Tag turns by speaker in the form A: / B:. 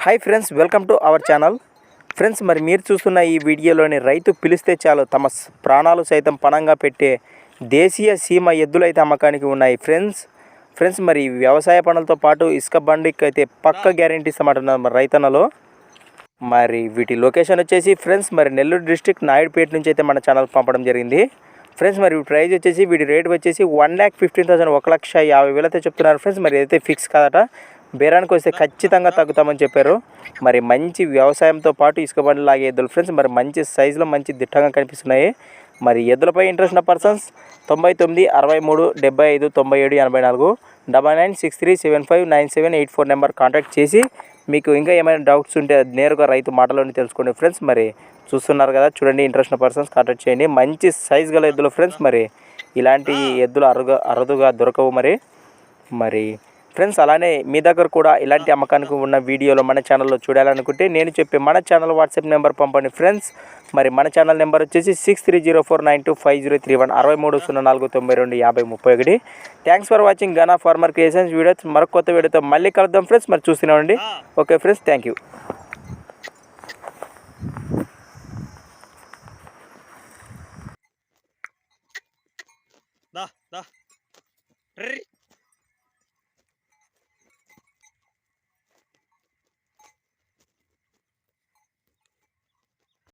A: Hi friends, welcome to our channel. Friends, మరి మీరు చూస్తున్న ఈ వీడియోలోని రైతు పిలిస్తే చాలు తమ ప్రాణాలు సైతం పణంగా పెట్టే దేశీయ సీమ ఎద్దులు అయితే అమ్మకానికి ఉన్నాయి. ఫ్రెండ్స్ మరి వ్యవసాయ పనులతో పాటు ఇసుక బండికి అయితే పక్క గ్యారెంటీ ఇస్తామంటున్నారు మరి రైతన్నలో. మరి వీటి లొకేషన్ వచ్చేసి ఫ్రెండ్స్ మరి నెల్లూరు డిస్ట్రిక్ట్ నాయుడుపేట నుంచి అయితే మన ఛానల్ పంపడం జరిగింది. ఫ్రెండ్స్ మరి ప్రైస్ వచ్చేసి వీటి రేట్ వచ్చేసి 1,15,000 1,50,000 అయితే చెప్తున్నారు. ఫ్రెండ్స్ మరి అయితే ఫిక్స్ కాదట, బేరానికి వస్తే ఖచ్చితంగా తగ్గుతామని చెప్పారు. మరి మంచి వ్యవసాయంతో పాటు ఇసుక బండి లాగే ఎద్దులు ఫ్రెండ్స్, మరి మంచి సైజులో మంచి దిట్టంగా కనిపిస్తున్నాయి. మరి ఎద్దులపై ఇంట్రెస్ట్ ఉన్న పర్సన్స్ 99 63 75 97 84 9963759784 నెంబర్ కాంటాక్ట్ చేసి మీకు ఇంకా ఏమైనా డౌట్స్ ఉంటే నేరుగా రైతు మాటలోనే తెలుసుకోండి. ఫ్రెండ్స్ మరి చూస్తున్నారు కదా, చూడండి, ఇంట్రెస్ట్ ఉన్న పర్సన్స్ కాంటాక్ట్ చేయండి. మంచి సైజు గల ఎద్దులు ఫ్రెండ్స్, మరి ఇలాంటి ఎద్దులు అరుదుగా దొరకవు. మరి ఫ్రెండ్స్ అలానే మీ దగ్గర కూడా ఇలాంటి అమ్మకానికి ఉన్న వీడియోలు మన ఛానల్లో చూడాలనుకుంటే నేను చెప్పే మన ఛానల్ వాట్సాప్ నెంబర్ పంపండి ఫ్రెండ్స్. మరి మన ఛానల్ నెంబర్ వచ్చేసి 6304925031 6304925031. థ్యాంక్స్ ఫర్ వాచింగ్ గనా ఫార్మర్ క్రియేషన్స్ వీడియోస్. మరొక కొత్త వీడియోతో మళ్ళీ కలుద్దాం ఫ్రెండ్స్. మరి చూస్తూనే ఉండండి. Okay friends, thank you.